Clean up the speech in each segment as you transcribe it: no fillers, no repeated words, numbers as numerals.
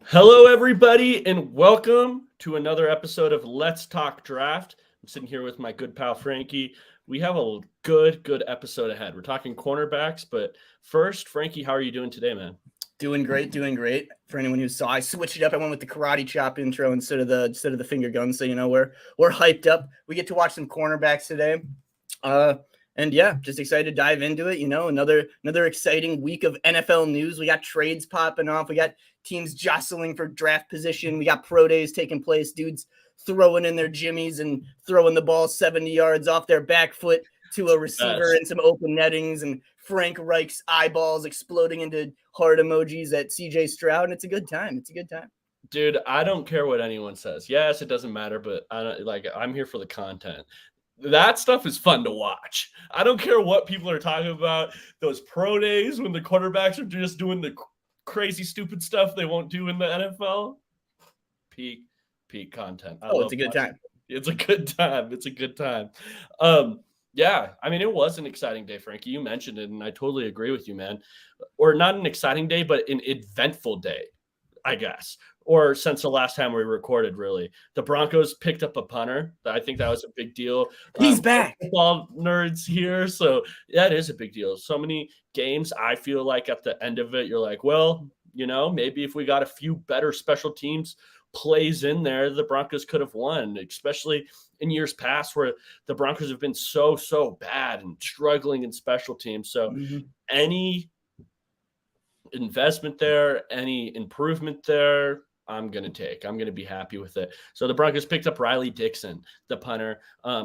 Hello, everybody, and welcome to another episode of Let's Talk Draft. I'm sitting here with my good pal Frankie. We have a good episode ahead. We're talking cornerbacks, but first, Frankie, how are you doing today, man? Doing great, doing great. For anyone who saw, I switched it up. I went with the karate chop intro instead of the finger gun. So we're hyped up. We get to watch some cornerbacks today. And yeah, just excited to dive into it. Another exciting week of NFL news. We got trades popping off. We got teams jostling for draft position. We got pro days taking place. Dudes throwing in their jimmies and throwing the ball 70 yards off their back foot to a receiver and some open nettings, and Frank Reich's eyeballs exploding into heart emojis at CJ Stroud. And it's a good time. It's a good time. Dude, I don't care what anyone says. Yes, it doesn't matter, but I'm here for the content. That stuff is fun to watch. I don't care what people are talking about. Those pro days when the quarterbacks are just doing the crazy, stupid stuff they won't do in the NFL. Peak content. It's a good time. It's a good time. It's a good time. Yeah, I mean, it was an exciting day, Frankie. You mentioned it, and I totally agree with you, man. Or not an exciting day, but an eventful day, I guess. Or since the last time we recorded, really. The Broncos picked up a punter. I think that was a big deal. He's back. Football nerds here. So that is a big deal. So many games, I feel like at the end of it, you're like, well, maybe if we got a few better special teams plays in there, the Broncos could have won, especially in years past where the Broncos have been so bad and struggling in special teams. So any investment there, any improvement there, I'm going to be happy with it. So the Broncos picked up Riley Dixon, the punter,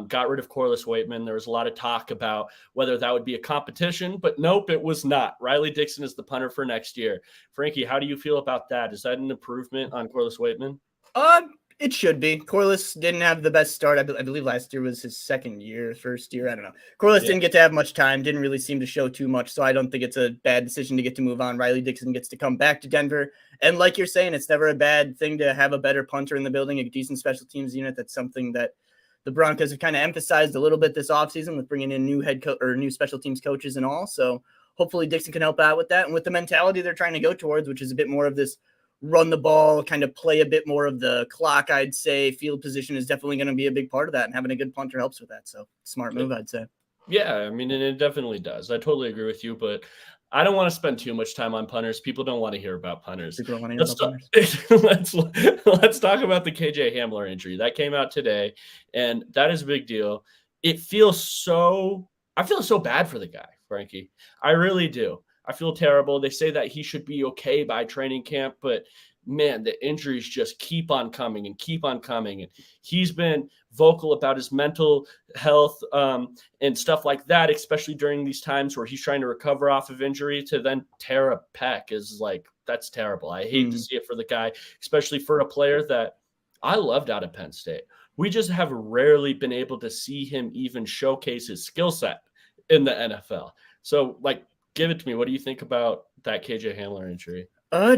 got rid of Corliss Waitman. There was a lot of talk about whether that would be a competition, but nope, it was not. Riley Dixon is the punter for next year. Frankie, how do you feel about that? Is that an improvement on Corliss Waitman? It should be. Corliss didn't have the best start. I believe last year was his first year. I don't know. Corliss didn't get to have much time, didn't really seem to show too much. So I don't think it's a bad decision to get to move on. Riley Dixon gets to come back to Denver. And like you're saying, it's never a bad thing to have a better punter in the building, a decent special teams unit. That's something that the Broncos have kind of emphasized a little bit this offseason with bringing in new head coach or new special teams coaches and all. So hopefully Dixon can help out with that. And with the mentality they're trying to go towards, which is a bit more of this run the ball, kind of play a bit more of the clock, I'd say field position is definitely going to be a big part of that, and having a good punter helps with that. So smart move, I'd say. Yeah, I mean, and it definitely does. I totally agree with you, but I don't want to spend too much time on punters. People don't want to hear about punters. Let's talk about the KJ Hamler injury. That came out today, and that is a big deal. I feel so bad for the guy, Frankie. I really do. I feel terrible. They say that he should be okay by training camp, but man, the injuries just keep on coming. And he's been vocal about his mental health and stuff like that, especially during these times where he's trying to recover off of injury. To then tear a pec is like, that's terrible. I hate to see it for the guy, especially for a player that I loved out of Penn State. We just have rarely been able to see him even showcase his skill set in the NFL. So, give it to me. What do you think about that KJ Hamler injury?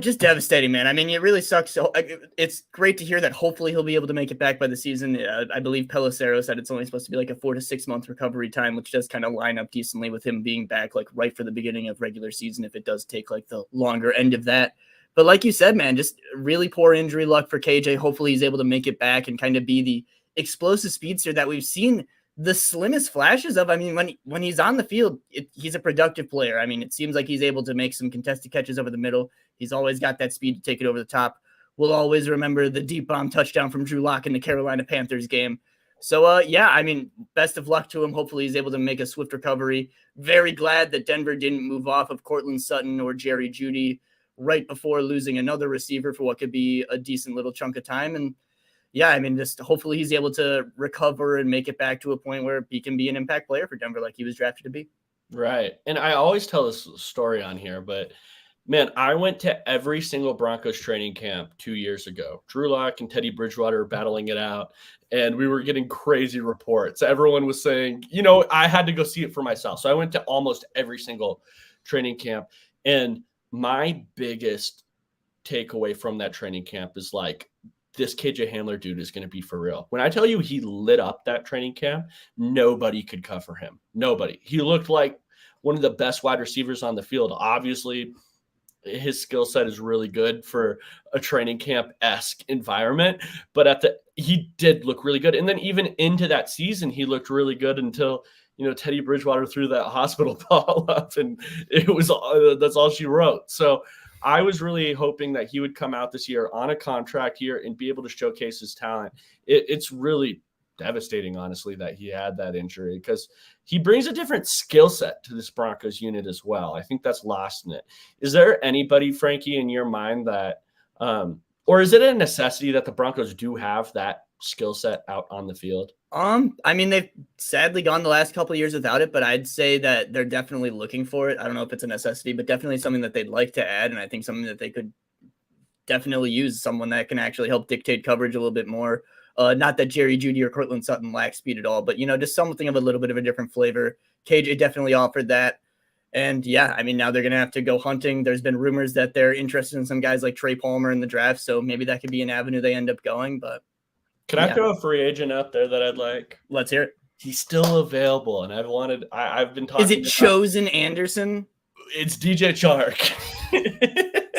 Just devastating, man. I mean, it really sucks. So it's great to hear that hopefully he'll be able to make it back by the season. I believe Pelissero said it's only supposed to be like a 4 to 6 month recovery time, which does kind of line up decently with him being back right for the beginning of regular season if it does take the longer end of that. But like you said, man, just really poor injury luck for KJ. Hopefully he's able to make it back and kind of be the explosive speedster that we've seen the slimmest flashes of. I mean, when he's on the field, he's a productive player. I mean, it seems like he's able to make some contested catches over the middle. He's always got that speed to take it over the top. We'll always remember the deep bomb touchdown from Drew Lock in the Carolina Panthers game. So, yeah, I mean, best of luck to him. Hopefully he's able to make a swift recovery. Very glad that Denver didn't move off of Cortland Sutton or Jerry Jeudy right before losing another receiver for what could be a decent little chunk of time. And yeah, I mean, just hopefully he's able to recover and make it back to a point where he can be an impact player for Denver like he was drafted to be. Right. And I always tell this story on here, but man, I went to every single Broncos training camp 2 years ago. Drew Lock and Teddy Bridgewater battling it out, and we were getting crazy reports. Everyone was saying, I had to go see it for myself. So I went to almost every single training camp, and my biggest takeaway from that training camp is this KJ Hamler dude is going to be for real. When I tell you he lit up that training camp, nobody could cover him. Nobody. He looked like one of the best wide receivers on the field. Obviously, his skill set is really good for a training camp-esque environment. But he did look really good. And then even into that season, he looked really good until, Teddy Bridgewater threw that hospital ball up, and that's all she wrote. So I was really hoping that he would come out this year on a contract year and be able to showcase his talent. It's really devastating, honestly, that he had that injury, because he brings a different skill set to this Broncos unit as well. I think that's lost in it. Is there anybody, Frankie, in your mind that, or is it a necessity that the Broncos do have that skill set out on the field? I mean, they've sadly gone the last couple of years without it, but I'd say that they're definitely looking for it. I don't know if it's a necessity, but definitely something that they'd like to add. And I think something that they could definitely use, someone that can actually help dictate coverage a little bit more. Not that Jerry Jeudy or Cortland Sutton lack speed at all, but, just something of a little bit of a different flavor. KJ definitely offered that. And yeah, I mean, now they're going to have to go hunting. There's been rumors that they're interested in some guys like Trey Palmer in the draft. So maybe that could be an avenue they end up going, but. Can I throw a free agent out there that I'd like? Let's hear it. He's still available, and I've been talking. Is it Chosen Anderson? It's DJ Chark.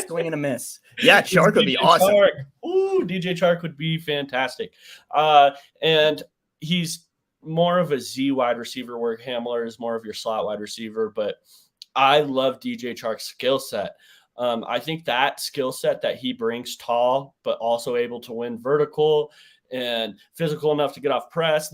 Swing and a miss. Yeah, Chark would be awesome. Ooh, DJ Chark would be fantastic. And he's more of a Z wide receiver, where Hamler is more of your slot wide receiver. But I love DJ Chark's skill set. I think that skill set that he brings, tall, but also able to win vertical and physical enough to get off press,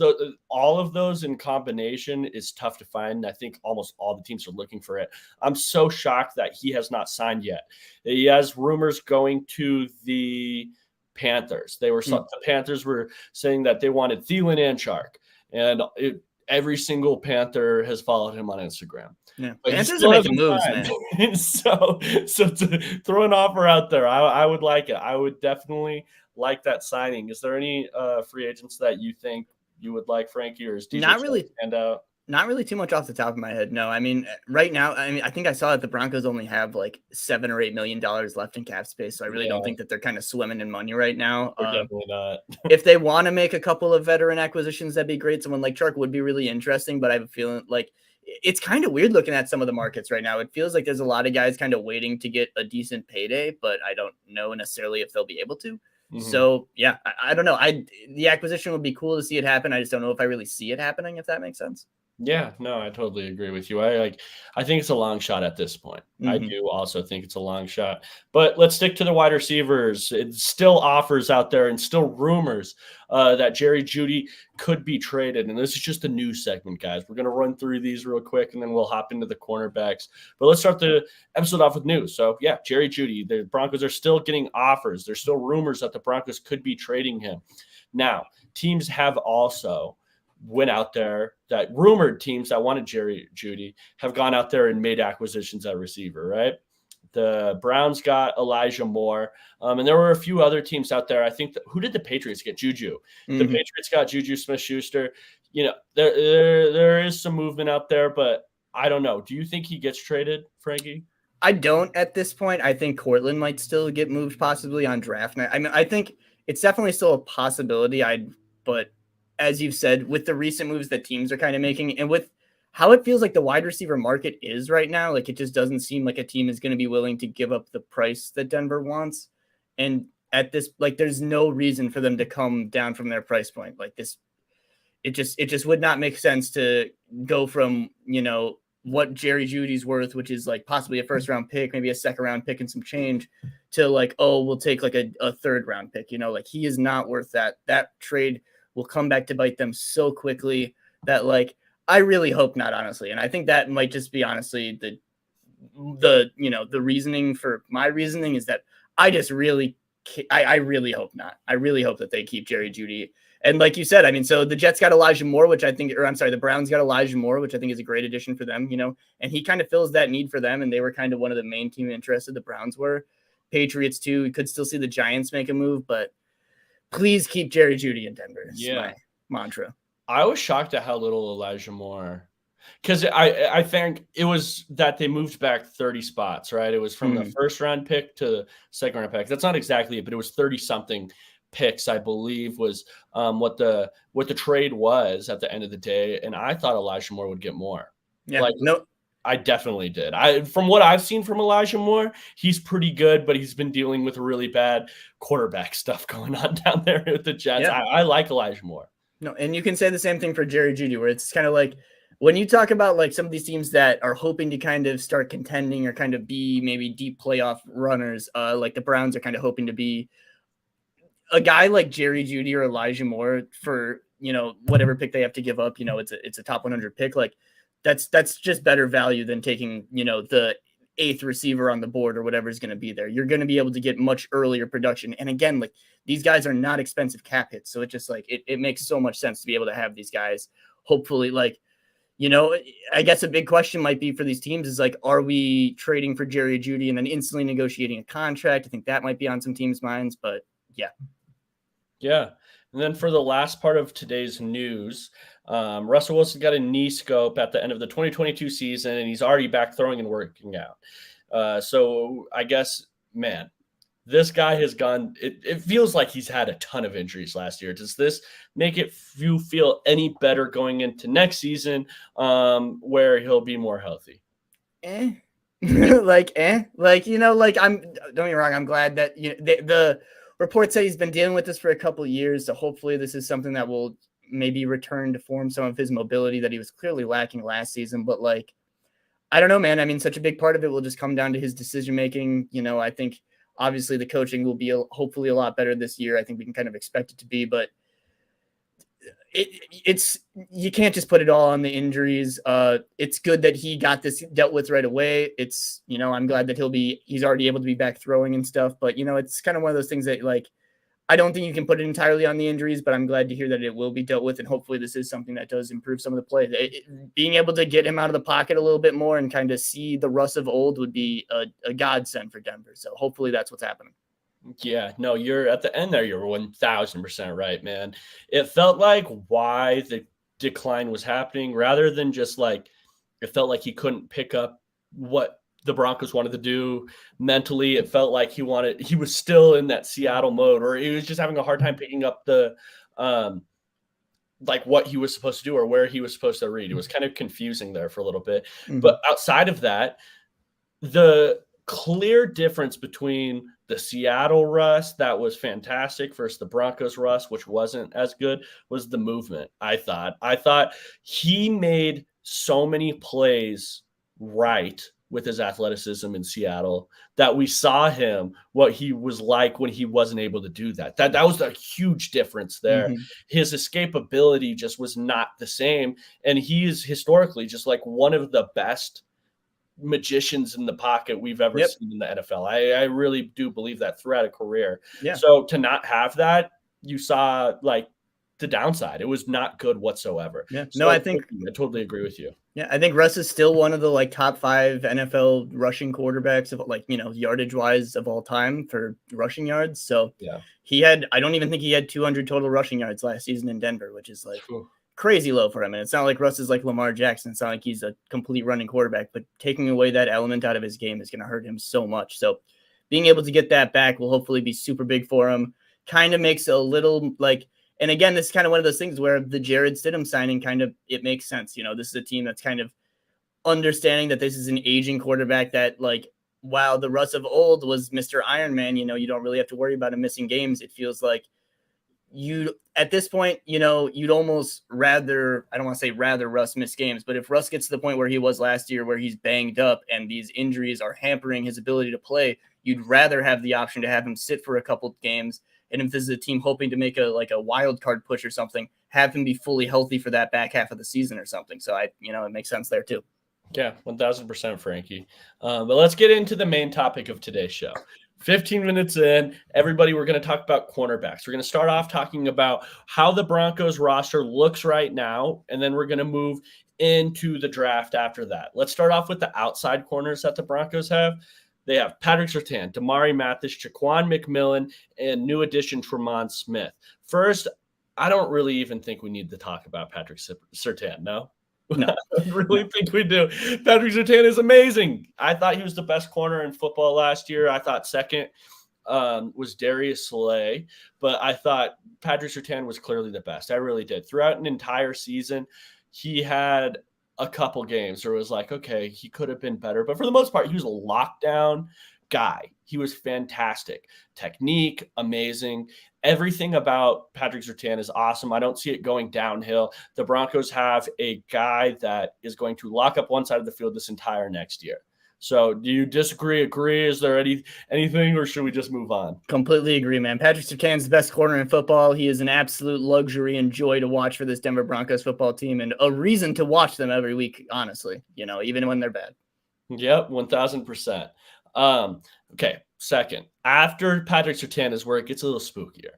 all of those in combination is tough to find. I think almost all the teams are looking for it. I'm so shocked that he has not signed yet. He has rumors going to the Panthers. The Panthers were saying that they wanted Thielen and Chark, and every single Panther has followed him on Instagram. Yeah, Panthers are making moves, man. so to throw an offer out there, I would like it. I would definitely like that signing. Is there any free agents that you think you would like, Frankie, or is DJ not really stand out? Not really too much off the top of my head. No, I mean, right now, I think I saw that the Broncos only have like $7 or $8 million left in cap space. So I really don't think that they're kind of swimming in money right now. They're definitely not. If they want to make a couple of veteran acquisitions, that'd be great. Someone like Chark would be really interesting, but I have a feeling like it's kind of weird looking at some of the markets right now. It feels like there's a lot of guys kind of waiting to get a decent payday, but I don't know necessarily if they'll be able to. Mm-hmm. So yeah, I don't know. The acquisition would be cool to see it happen. I just don't know if I really see it happening, if that makes sense. Yeah, no, I totally agree with you. I think it's a long shot at this point. Mm-hmm. I do also think it's a long shot. But let's stick to the wide receivers. It's still offers out there and still rumors that Jerry Jeudy could be traded. And this is just a news segment, guys. We're going to run through these real quick, and then we'll hop into the cornerbacks. But let's start the episode off with news. So, yeah, Jerry Jeudy, the Broncos are still getting offers. There's still rumors that the Broncos could be trading him. Now, teams have also went out there, that rumored teams that wanted Jerry Jeudy have gone out there and made acquisitions at receiver, right? The Browns got Elijah Moore, and there were a few other teams out there. I think who did the Patriots get? Juju. Mm-hmm. The Patriots got Juju Smith-Schuster. There is some movement out there, but I don't know. Do you think he gets traded, Frankie? I don't at this point. I think Cortland might still get moved possibly on draft night. I mean, I think it's definitely still a possibility. But as you've said, with the recent moves that teams are kind of making, and with how it feels like the wide receiver market is right now, like it just doesn't seem like a team is going to be willing to give up the price that Denver wants. And at this, like, there's no reason for them to come down from their price point like this. It just would not make sense to go from, what Jerry Jeudy's worth, which is like possibly a first round pick, maybe a second round pick and some change, to like, oh, we'll take like a third round pick, like he is not worth that. That trade will come back to bite them so quickly that, like, I really hope not, honestly. And I think that might just be honestly the reasoning for my reasoning is that I really hope not. I really hope that they keep Jerry Jeudy. And like you said, I mean, so the Jets got Elijah Moore, the Browns got Elijah Moore, which I think is a great addition for them, and he kind of fills that need for them. And they were kind of one of the main team interested. The Browns were. Patriots too. We could still see the Giants make a move, but please keep Jerry Jeudy in Denver. Is my mantra. I was shocked at how little Elijah Moore, because I think it was that they moved back 30 spots, right? It was from the first round pick to the second round pick. That's not exactly it, but it was 30 something picks, I believe, was what the trade was at the end of the day. And I thought Elijah Moore would get more. Yeah, I definitely did. From what I've seen from Elijah Moore, he's pretty good, but he's been dealing with really bad quarterback stuff going on down there with the Jets. Yeah. I like Elijah Moore. No, and you can say the same thing for Jerry Jeudy, where it's kind of like when you talk about like some of these teams that are hoping to kind of start contending or kind of be maybe deep playoff runners, like the Browns are kind of hoping to be. A guy like Jerry Jeudy or Elijah Moore for, whatever pick they have to give up, it's a top 100 pick. Like that's just better value than taking, the 8th receiver on the board or whatever is going to be there. You're going to be able to get much earlier production. And again, like these guys are not expensive cap hits. So it just like, it makes so much sense to be able to have these guys. Hopefully, like, I guess a big question might be for these teams is like, are we trading for Jerry Jeudy and then instantly negotiating a contract? I think that might be on some teams' minds, but yeah. Yeah. And then for the last part of today's news, Russell Wilson got a knee scope at the end of the 2022 season, and he's already back throwing and working out. So I guess, man, this guy has gone – it feels like he's had a ton of injuries last year. Does this make you feel any better going into next season where he'll be more healthy? Like, don't get me wrong, I'm glad that the reports say he's been dealing with this for a couple of years, so hopefully this is something that will maybe return to form some of his mobility that he was clearly lacking last season. But like, I don't know, man. I mean, such a big part of it will just come down to his decision making. I think obviously the coaching will be hopefully a lot better this year. I think we can kind of expect it to be, but it's you can't just put it all on the injuries. It's good that he got this dealt with right away. It's I'm glad that he's already able to be back throwing and stuff. But it's kind of one of those things that like I don't think you can put it entirely on the injuries, but I'm glad to hear that it will be dealt with, and hopefully this is something that does improve some of the play. Being able to get him out of the pocket a little bit more and kind of see the Russ of old would be a godsend for Denver. So hopefully that's what's happening. Yeah, no, you're at the end there. You're 1000% right, man. It felt like why the decline was happening rather than just like it felt like he couldn't pick up what the Broncos wanted to do mentally. It felt like he was still in that Seattle mode, or he was just having a hard time picking up the like what he was supposed to do or where he was supposed to read. It was kind of confusing there for a little bit. Mm-hmm. But outside of that, the clear difference between the Seattle Russ that was fantastic versus the Broncos Russ, which wasn't as good, was the movement. I thought he made so many plays right with his athleticism in Seattle that we saw him what he was like when he wasn't able to do that. That was a huge difference there. Mm-hmm. His escapability just was not the same, and he is historically just like one of the best magicians in the pocket we've ever seen in the NFL. I really do believe that throughout a career. Yeah. So to not have that, you saw like the downside. It was not good whatsoever. Yeah. So no, I think I totally agree with you. Yeah, I think Russ is still one of the like top 5 NFL rushing quarterbacks of like, yardage wise of all time for rushing yards. So yeah, I don't even think he had 200 total rushing yards last season in Denver, which is like crazy low for him. And it's not like Russ is like Lamar Jackson. It's not like he's a complete running quarterback, but taking away that element out of his game is going to hurt him so much. So being able to get that back will hopefully be super big for him. Kind of makes a little like, and again, this is kind of one of those things where the Jared Stidham signing it makes sense. This is a team that's kind of understanding that this is an aging quarterback that like, while the Russ of old was Mr. Iron Man, you don't really have to worry about him missing games. It feels like at this point, you'd almost rather, I don't want to say rather Russ miss games, but if Russ gets to the point where he was last year, where he's banged up and these injuries are hampering his ability to play, you'd rather have the option to have him sit for a couple of games. And if this is a team hoping to make a wild card push or something, have him be fully healthy for that back half of the season or something. So it makes sense there too. Yeah, 1000%, Frankie. But let's get into the main topic of today's show. 15 minutes in, everybody, we're going to talk about cornerbacks. We're going to start off talking about how the Broncos roster looks right now, and then we're going to move into the draft after that. Let's start off with the outside corners that the Broncos have. They have Patrick Surtain, Damari Mathis, Jaquan McMillan, and new addition Tremont Smith. First, I don't really even think we need to talk about Patrick Surtain, no? No. I really think we do. Patrick Surtain is amazing. I thought he was the best corner in football last year. I thought second was Darius Slay, but I thought Patrick Surtain was clearly the best. I really did. Throughout an entire season, he had a couple games where it was like, okay, he could have been better. But for the most part, he was a lockdown guy. He was fantastic. Technique, amazing. Everything about Patrick Surtain is awesome. I don't see it going downhill. The Broncos have a guy that is going to lock up one side of the field this entire next year. So do you disagree, agree? Is there anything, or should we just move on? Completely agree, man. Patrick Surtain's the best corner in football. He is an absolute luxury and joy to watch for this Denver Broncos football team, and a reason to watch them every week, honestly, even when they're bad. Yep, 1,000%. Okay, second. After Patrick Surtain is where it gets a little spookier.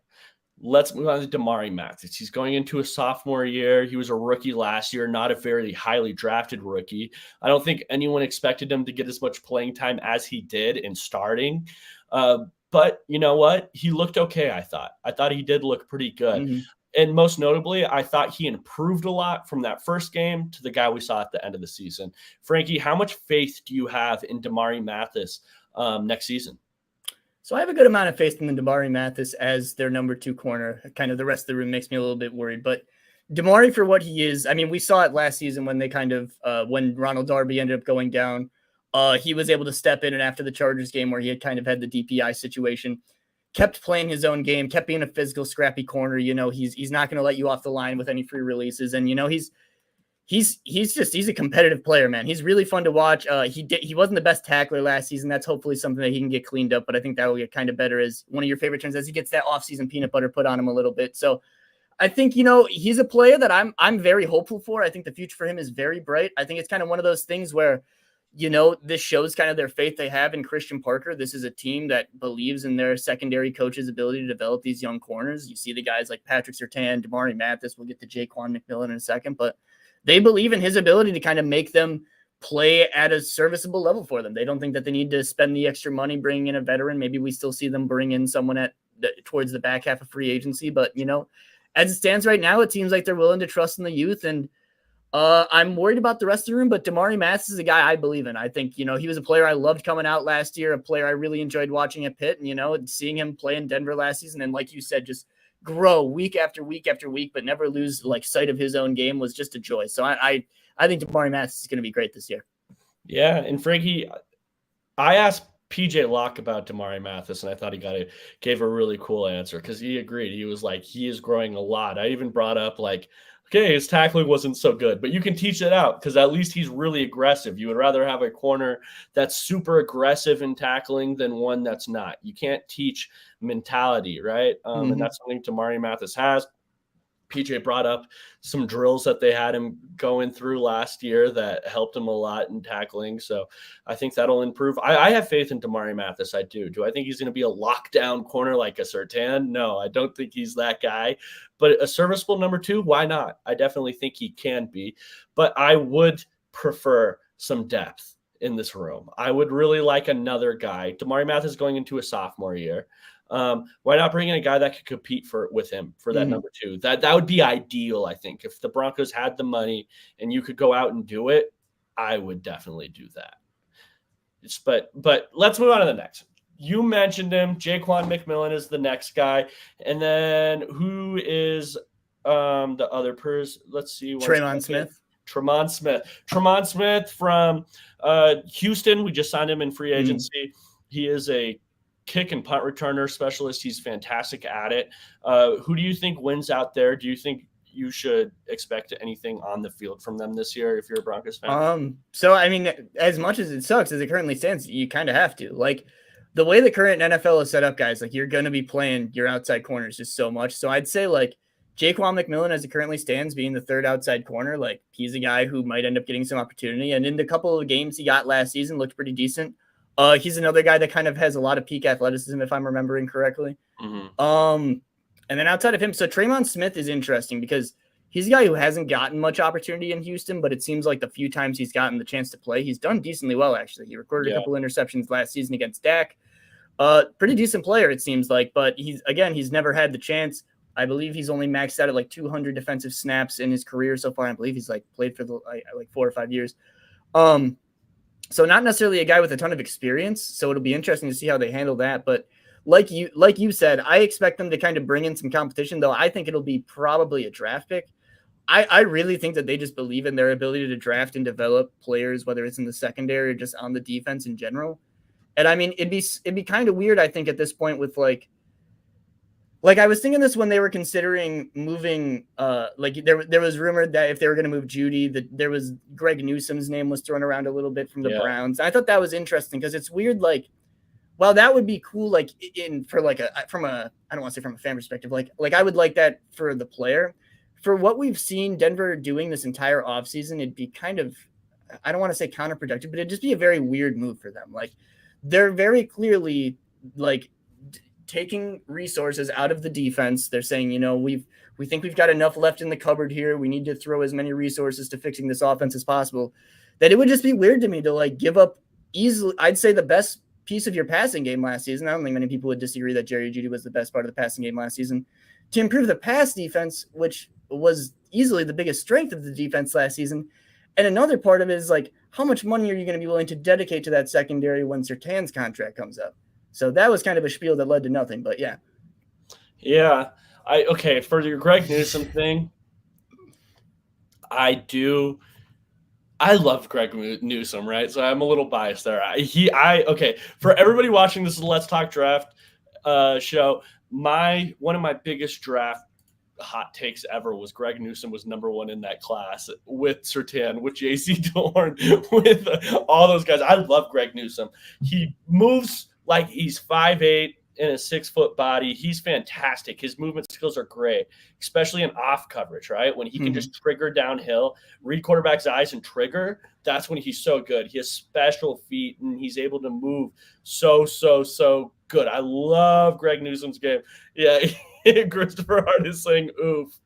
Let's move on to Damari Mathis. He's going into a sophomore year. He was a rookie last year, not a very highly drafted rookie. I don't think anyone expected him to get as much playing time as he did in starting. But you know what? He looked okay, I thought. I thought he did look pretty good. Mm-hmm. And most notably, I thought he improved a lot from that first game to the guy we saw at the end of the season. Frankie, how much faith do you have in Damari Mathis next season? So I have a good amount of faith in the Damari Mathis as their number 2 corner. Kind of the rest of the room makes me a little bit worried. But Damari, for what he is, I mean, we saw it last season when they when Ronald Darby ended up going down. He was able to step in, and after the Chargers game where he had kind of had the DPI situation, kept playing his own game, kept being a physical, scrappy corner. He's not going to let you off the line with any free releases. And, he's a competitive player, man. He's really fun to watch. He wasn't the best tackler last season. That's hopefully something that he can get cleaned up, but I think that will get kind of better as one of your favorite trends as he gets that offseason peanut butter put on him a little bit. So I think, he's a player that I'm very hopeful for. I think the future for him is very bright. I think it's kind of one of those things where, this shows kind of their faith they have in Christian Parker. This is a team that believes in their secondary coach's ability to develop these young corners. You see the guys like Patrick Surtain, Damari Mathis. We'll get to Jaquan McMillan in a second, but they believe in his ability to kind of make them play at a serviceable level for them. They don't think that they need to spend the extra money bringing in a veteran. Maybe we still see them bring in someone towards the back half of free agency, but as it stands right now, it seems like they're willing to trust in the youth. And I'm worried about the rest of the room, but Damari Mathis is a guy I believe in. I think, he was a player I loved coming out last year, a player I really enjoyed watching at Pitt, and seeing him play in Denver last season. And like you said, just grow week after week after week, but never lose sight of his own game was just a joy. So I think Damari Mathis is going to be great this year. Yeah. And Frankie, I asked PJ Locke about Damari Mathis, and I thought he gave a really cool answer because he agreed. He was like, he is growing a lot. I even brought up okay, his tackling wasn't so good, but you can teach it out because at least he's really aggressive. You would rather have a corner that's super aggressive in tackling than one that's not. You can't teach mentality, right? And that's something Damari Mathis has. PJ brought up some drills that they had him going through last year that helped him a lot in tackling. So I think that'll improve. I have faith in Damari Mathis. I do. Do I think he's going to be a lockdown corner like a Surtain? No, I don't think he's that guy. But a serviceable number 2, why not? I definitely think he can be. But I would prefer some depth in this room. I would really like another guy. Damari Mathis going into a sophomore year. Why not bring in a guy that could compete with him for that number 2? That would be ideal, I think. If the Broncos had the money and you could go out and do it, I would definitely do that. But let's move on to the next. You mentioned him. Jaquan McMillan is the next guy. And then who is the other person? Let's see. Tremon Smith. Tremon Smith from Houston. We just signed him in free agency. He is a kick and punt returner specialist. He's fantastic at it. Who do you think wins out there? Do you think you should expect anything on the field from them this year if you're a Broncos fan? So, I mean, as much as it sucks as it currently stands, you kind of have to. The way the current NFL is set up, guys, you're going to be playing your outside corners just so much. So I'd say Jaquan McMillan, as it currently stands, being the third outside corner, he's a guy who might end up getting some opportunity. And in the couple of games he got last season, looked pretty decent. He's another guy that kind of has a lot of peak athleticism, if I'm remembering correctly. And then outside of him, so Tremon Smith is interesting because he's a guy who hasn't gotten much opportunity in Houston, but it seems like the few times he's gotten the chance to play, he's done decently well, actually. He recorded a couple interceptions last season against Dak. Pretty decent player, it seems like, but he's never had the chance. I believe he's only maxed out at 200 defensive snaps in his career so far. I believe he's played for 4 or 5 years. So not necessarily a guy with a ton of experience. So it'll be interesting to see how they handle that. But like you said, I expect them to kind of bring in some competition, though I think it'll be probably a draft pick. I really think that they just believe in their ability to draft and develop players, whether it's in the secondary or just on the defense in general. And I mean, it'd be kind of weird, I think, at this point with like I was thinking this when they were considering moving. Like there was rumored that if they were going to move Judy, that there was Greg Newsome's name was thrown around a little bit from the Browns. I thought that was interesting because it's weird. Like, well, that would be cool. Like for like I don't want to say from a fan perspective. Like I would like that for the player. For what we've seen Denver doing this entire offseason, it'd be kind of, I don't want to say counterproductive, but it'd just be a very weird move for them. Like they're very clearly like taking resources out of the defense. They're saying, we think we've got enough left in the cupboard here. We need to throw as many resources to fixing this offense as possible. That it would just be weird to me to like give up easily, I'd say the best piece of your passing game last season. I don't think many people would disagree that Jerry Jeudy was the best part of the passing game last season. To improve the pass defense, which was easily the biggest strength of the defense last season. And another part of it is like, how much money are you going to be willing to dedicate to that secondary when Surtain's contract comes up? So that was kind of a spiel that led to nothing, but yeah. Yeah. Okay. For your Greg Newsome thing, I love Greg Newsome, right? So I'm a little biased there. Okay. For everybody watching, this is Let's Talk Draft show. One of my biggest draft hot takes ever was Greg Newsome was number one in that class with Surtain, with JC Dorn, with all those guys. I love Greg Newsome. He moves like he's 5'8" in a 6-foot body. He's fantastic. His movement skills are great, especially in off coverage, right? When he can just trigger downhill, read quarterback's eyes and trigger, that's when he's so good. He has special feet and he's able to move so good. I love Greg Newsome's game. Yeah, Christopher Hart is saying, oof.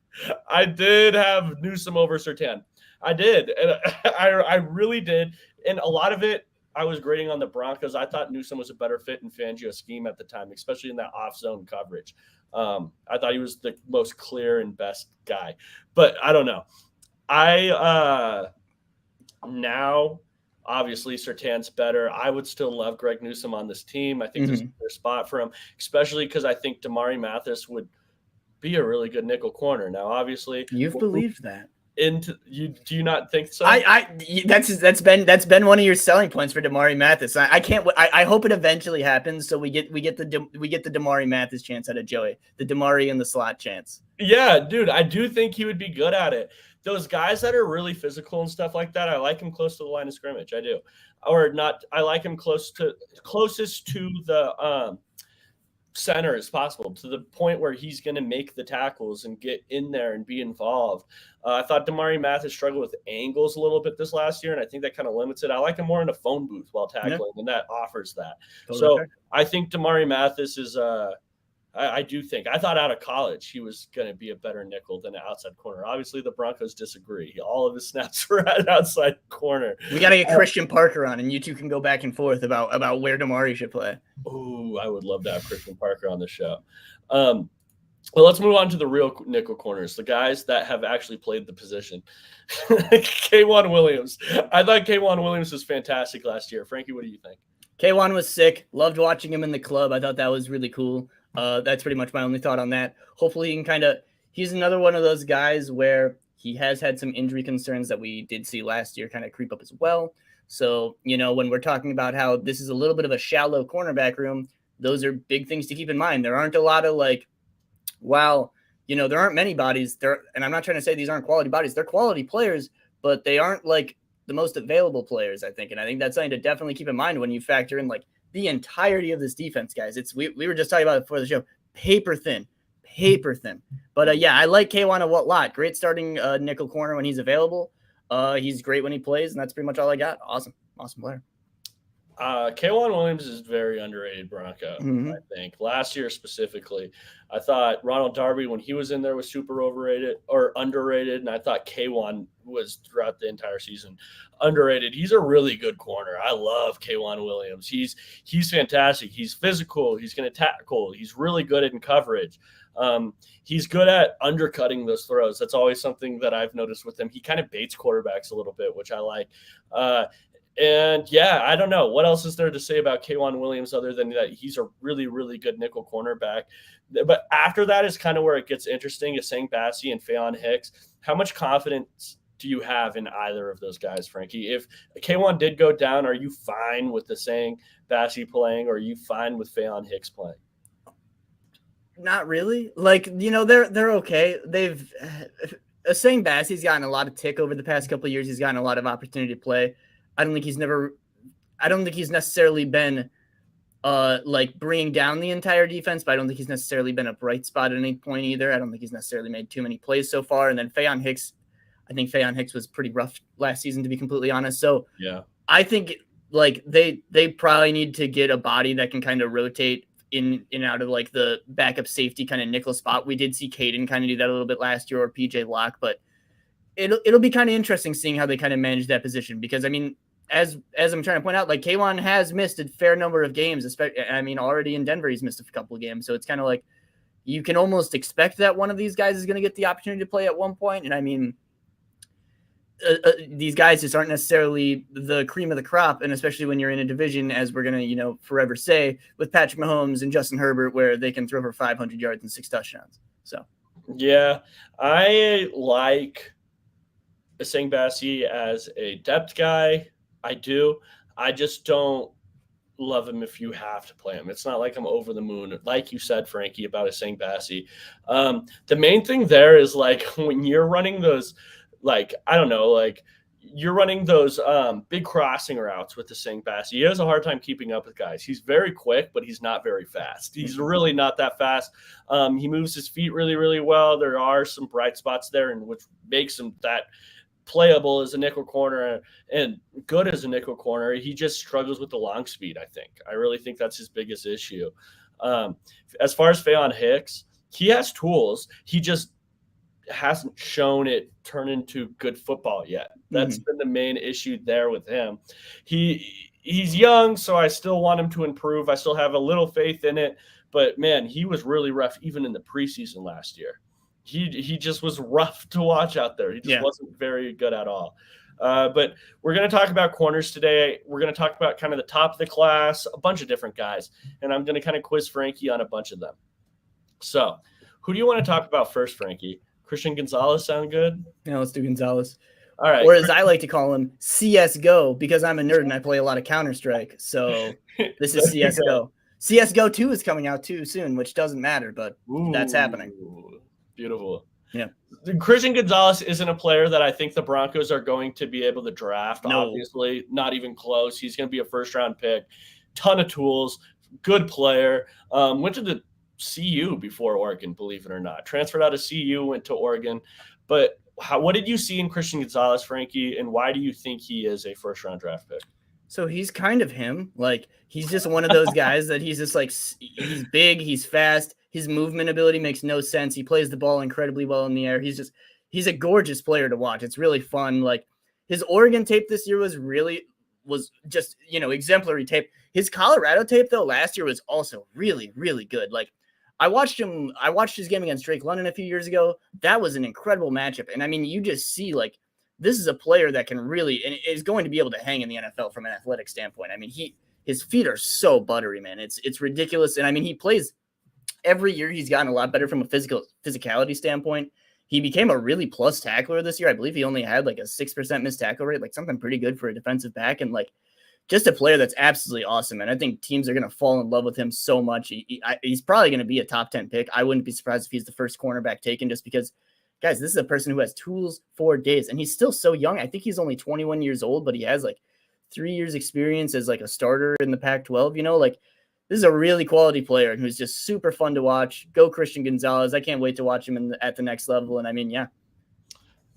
I did have Newsome over Surtain. I did. And I really did. And a lot of it, I was grading on the Broncos. I thought Newsome was a better fit in Fangio's scheme at the time, especially in that off-zone coverage. I thought he was the most clear and best guy. But I don't know. Now, obviously, Surtain's better. I would still love Greg Newsome on this team. I think there's a better spot for him, especially because I think Damari Mathis would be a really good nickel corner. Now, obviously, you've believed that. Do you not think so? That's been one of your selling points for Damari Mathis. I hope it eventually happens. So we get the Damari Mathis chance out of Joey, the Damari in the slot chance. Yeah, dude, I do think he would be good at it. Those guys that are really physical and stuff like that, I like him close to the line of scrimmage. I do, or not. I like him closest to the center as possible, to the point where he's going to make the tackles and get in there and be involved. I thought Damari Mathis struggled with angles a little bit this last year, and I think that kind of limits it. I like him more in a phone booth while tackling, and that offers that. Totally. So I think Damari Mathis is I do think. I thought out of college he was going to be a better nickel than an outside corner. Obviously, the Broncos disagree. All of his snaps were at outside corner. We got to get Christian Parker on, and you two can go back and forth about where Damari should play. Oh, I would love to have Christian Parker on the show. Well, let's move on to the real nickel corners, the guys that have actually played the position. K'Waun Williams. I thought K'Waun Williams was fantastic last year. Frankie, what do you think? K'Waun was sick. Loved watching him in the club. I thought that was really cool. That's pretty much my only thought on that. Hopefully he can he's another one of those guys where he has had some injury concerns that we did see last year kind of creep up as well. So, when we're talking about how this is a little bit of a shallow cornerback room, those are big things to keep in mind. There aren't a lot of there aren't many bodies there. And I'm not trying to say these aren't quality bodies. They're quality players, but they aren't like the most available players, I think. And I think that's something to definitely keep in mind when you factor in the entirety of this defense, guys. We were just talking about it before the show. Paper thin. But yeah, I like K'Waun a lot. Great starting nickel corner when he's available. He's great when he plays, and that's pretty much all I got. Awesome player. K'Waun Williams is very underrated Bronco, I think. Last year specifically, I thought Ronald Darby, when he was in there, was super overrated or underrated, and I thought K'Waun was throughout the entire season underrated. He's a really good corner. I love K'Waun Williams. He's fantastic. He's physical. He's going to tackle. He's really good in coverage. He's good at undercutting those throws. That's always something that I've noticed with him. He kind of baits quarterbacks a little bit, which I like. And yeah, I don't know. What else is there to say about K'Wan Williams other than that he's a really, really good nickel cornerback? But after that is kind of where it gets interesting is Sang Bassi and Faion Hicks. How much confidence do you have in either of those guys, Frankie? If K'Wan did go down, are you fine with the Sang Bassi playing, or are you fine with Faion Hicks playing? Not really. Like, they're okay. They've Sang Bassi's gotten a lot of tick over the past couple of years. He's gotten a lot of opportunity to play. I don't think he's necessarily been like bringing down the entire defense, but I don't think he's necessarily been a bright spot at any point either. I don't think he's necessarily made too many plays so far. And then Faion Hicks, I think Faion Hicks was pretty rough last season, to be completely honest. So yeah, I think like they probably need to get a body that can kind of rotate in and out of like the backup safety kind of nickel spot. We did see Caden kind of do that a little bit last year, or PJ Locke, but it'll be kind of interesting seeing how they kind of manage that position, because I mean, as I'm trying to point out, like K'Wan has missed a fair number of games, especially, I mean, already in Denver, he's missed a couple of games. So it's kind of like you can almost expect that one of these guys is going to get the opportunity to play at one point. And I mean, these guys just aren't necessarily the cream of the crop. And especially when you're in a division, as we're going to, forever say, with Patrick Mahomes and Justin Herbert, where they can throw for 500 yards and 6 touchdowns. So, yeah, I like Sang Bassi as a depth guy. I do. I just don't love him if you have to play him. It's not like I'm over the moon, like you said, Frankie, about a Sang Bassi. The main thing there is like when you're running those, like, I don't know, like you're running those big crossing routes with the Sang Bassi. He has a hard time keeping up with guys. He's very quick, but he's not very fast. He's really not that fast. He moves his feet really, really well. There are some bright spots there, and which makes him that playable as a nickel corner and good as a nickel corner. He just struggles with the long speed, I think. I really think that's his biggest issue. As far as Faion Hicks, he has tools. He just hasn't shown it turn into good football yet. That's been the main issue there with him. He's young, so I still want him to improve. I still have a little faith in it. But, man, he was really rough even in the preseason last year. He just was rough to watch out there. He just wasn't very good at all. But we're going to talk about corners today. We're going to talk about kind of the top of the class, a bunch of different guys. And I'm going to kind of quiz Frankie on a bunch of them. So who do you want to talk about first, Frankie? Christian Gonzalez sound good? Yeah, let's do Gonzalez. All right. Or as I like to call him, CSGO, because I'm a nerd and I play a lot of Counter-Strike. So this is CSGO. CSGO 2 is coming out too soon, which doesn't matter, but that's happening. Beautiful. Yeah. Christian Gonzalez isn't a player that I think the Broncos are going to be able to draft. No. Obviously, not even close. He's going to be a first-round pick. Ton of tools. Good player. Went to the CU before Oregon, believe it or not. Transferred out of CU, went to Oregon. But what did you see in Christian Gonzalez, Frankie, and why do you think he is a first-round draft pick? So he's kind of him. Like, he's just one of those guys that he's just like, he's big, he's fast. His movement ability makes no sense. He plays the ball incredibly well in the air. He's a gorgeous player to watch. It's really fun. Like, his Oregon tape this year was just, exemplary tape. His Colorado tape, though, last year was also really, really good. Like, I watched his game against Drake London a few years ago. That was an incredible matchup. And I mean, you just see, like, this is a player that can really, and is going to be able to hang in the NFL from an athletic standpoint. I mean, his feet are so buttery, man. It's ridiculous. And I mean, he plays every year. He's gotten a lot better from a physicality standpoint. He became a really plus tackler this year. I believe he only had like a 6% missed tackle rate, like something pretty good for a defensive back. And like, just a player that's absolutely awesome. And I think teams are going to fall in love with him so much. He's probably going to be a top 10 pick. I wouldn't be surprised if he's the first cornerback taken, just because, guys, this is a person who has tools for days, and he's still so young. I think he's only 21 years old, but he has like 3 years experience as like a starter in the Pac-12. Like, this is a really quality player who's just super fun to watch. Go Christian Gonzalez. I can't wait to watch him at the next level. And I mean,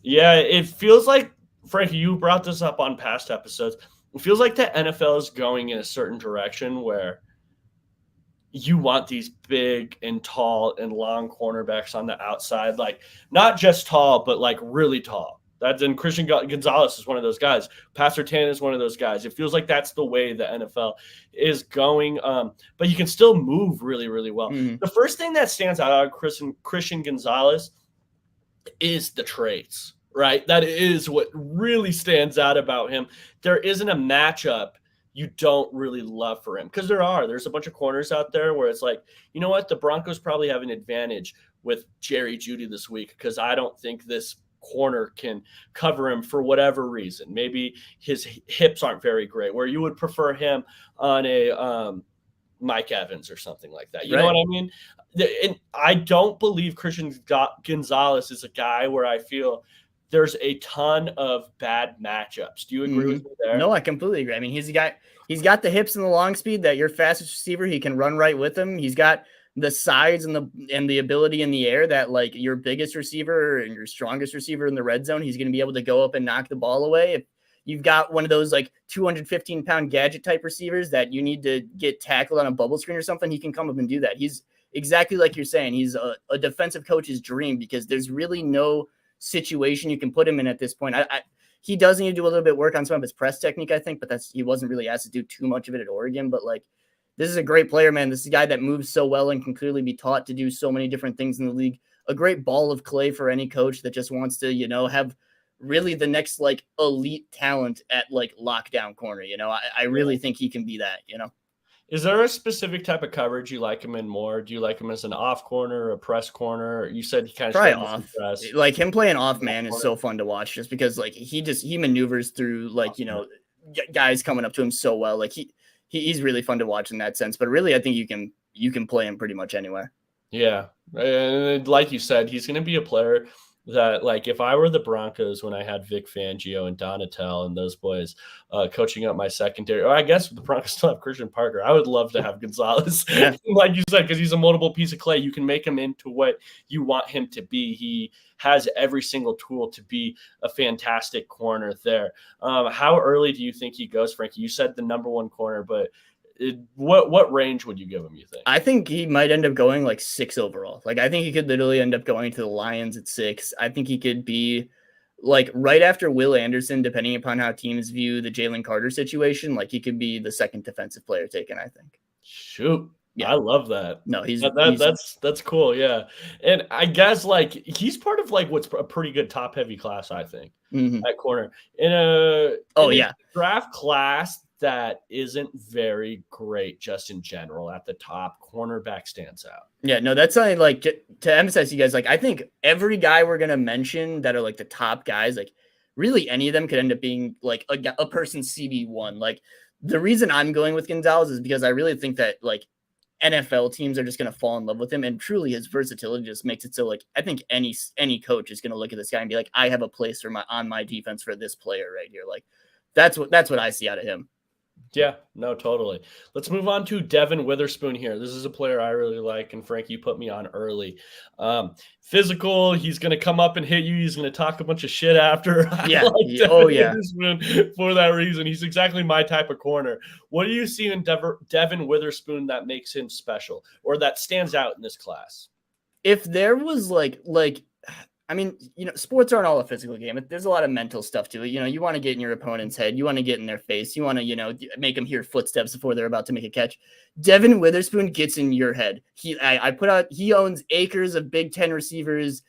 yeah, it feels like, Frankie, you brought this up on past episodes. It feels like the NFL is going in a certain direction where you want these big and tall and long cornerbacks on the outside, like not just tall, but like really tall. And Christian Gonzalez is one of those guys. Pat Surtain is one of those guys. It feels like that's the way the NFL is going. But you can still move really, really well. Mm-hmm. The first thing that stands out of Christian Gonzalez is the traits, right? That is what really stands out about him. There isn't a matchup you don't really love for him, because there's a bunch of corners out there where it's like, you know what, the Broncos probably have an advantage with Jerry Jeudy this week because I don't think this corner can cover him for whatever reason. Maybe his hips aren't very great, where you would prefer him on a Mike Evans or something like that. You know what I mean? And I don't believe Christian Gonzalez is a guy where I feel there's a ton of bad matchups. Do you agree with me there? No, I completely agree. I mean, he's got the hips and the long speed that your fastest receiver, he can run right with him. He's got the size and the ability in the air that like your biggest receiver and your strongest receiver in the red zone, he's going to be able to go up and knock the ball away. If you've got one of those like 215-pound gadget type receivers that you need to get tackled on a bubble screen or something, he can come up and do that. He's exactly like you're saying. He's a defensive coach's dream because there's really no situation you can put him in at this point. He does need to do a little bit of work on some of his press technique, I think, but he wasn't really asked to do too much of it at Oregon. But like, this is a great player, man. This is a guy that moves so well and can clearly be taught to do so many different things in the league. A great ball of clay for any coach that just wants to, have really the next like elite talent at like lockdown corner. I really think he can be that, Is there a specific type of coverage you like him in more? Do you like him as an off corner, a press corner? You said he kind of probably off. Like him playing off, man, is so fun to watch just because like he maneuvers through like, guys coming up to him so well. Like he's really fun to watch in that sense, but really I think you can play him pretty much anywhere. Yeah. And like you said, he's going to be a player that, like, if I were the Broncos when I had Vic Fangio and Donatel and those boys coaching up my secondary, or I guess the Broncos still have Christian Parker, I would love to have Gonzalez, like you said, because he's a moldable piece of clay. You can make him into what you want him to be. He has every single tool to be a fantastic corner there. How early do you think he goes, Frankie? You said the number one corner, but what range would you give him, you think? I think he might end up going like 6 overall. Like, I think he could literally end up going to the Lions at 6. I think he could be like right after Will Anderson, depending upon how teams view the Jalen Carter situation. Like, he could be the second defensive player taken, I think. Shoot. Yeah. I love that. No, that's cool. Yeah. And I guess like he's part of like what's a pretty good top heavy class, I think, at corner in a draft class that isn't very great just in general at the top. Cornerback stands out. Yeah, no, that's something like to emphasize you guys. Like, I think every guy we're going to mention that are like the top guys, like really any of them could end up being like a person's CB1. Like, the reason I'm going with Gonzalez is because I really think that like NFL teams are just going to fall in love with him, and truly his versatility just makes it so like I think any coach is going to look at this guy and be like, I have a place on my defense for this player right here. Like, that's what I see out of him. Yeah, no, totally. Let's move on to Devin Witherspoon here. This is a player I really like, and Frank, you put me on early. Physical, he's going to come up and hit you. He's going to talk a bunch of shit after. Yeah. Witherspoon for that reason. He's exactly my type of corner. What do you see in Devin Witherspoon that makes him special or that stands out in this class? If there was I mean, sports aren't all a physical game. There's a lot of mental stuff to it. You want to get in your opponent's head. You want to get in their face. You want to, make them hear footsteps before they're about to make a catch. Devin Witherspoon gets in your head. He owns acres of Big Ten receivers,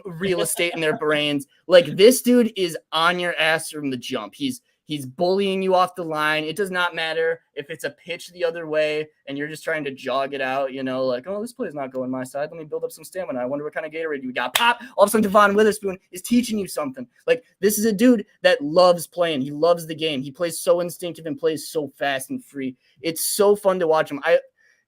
real estate in their brains. Like, this dude is on your ass from the jump. He's bullying you off the line. It does not matter if it's a pitch the other way and you're just trying to jog it out, like, oh, this play's not going my side. Let me build up some stamina. I wonder what kind of Gatorade you got. Pop. All of a sudden, Devon Witherspoon is teaching you something. Like, this is a dude that loves playing. He loves the game. He plays so instinctive and plays so fast and free. It's so fun to watch him.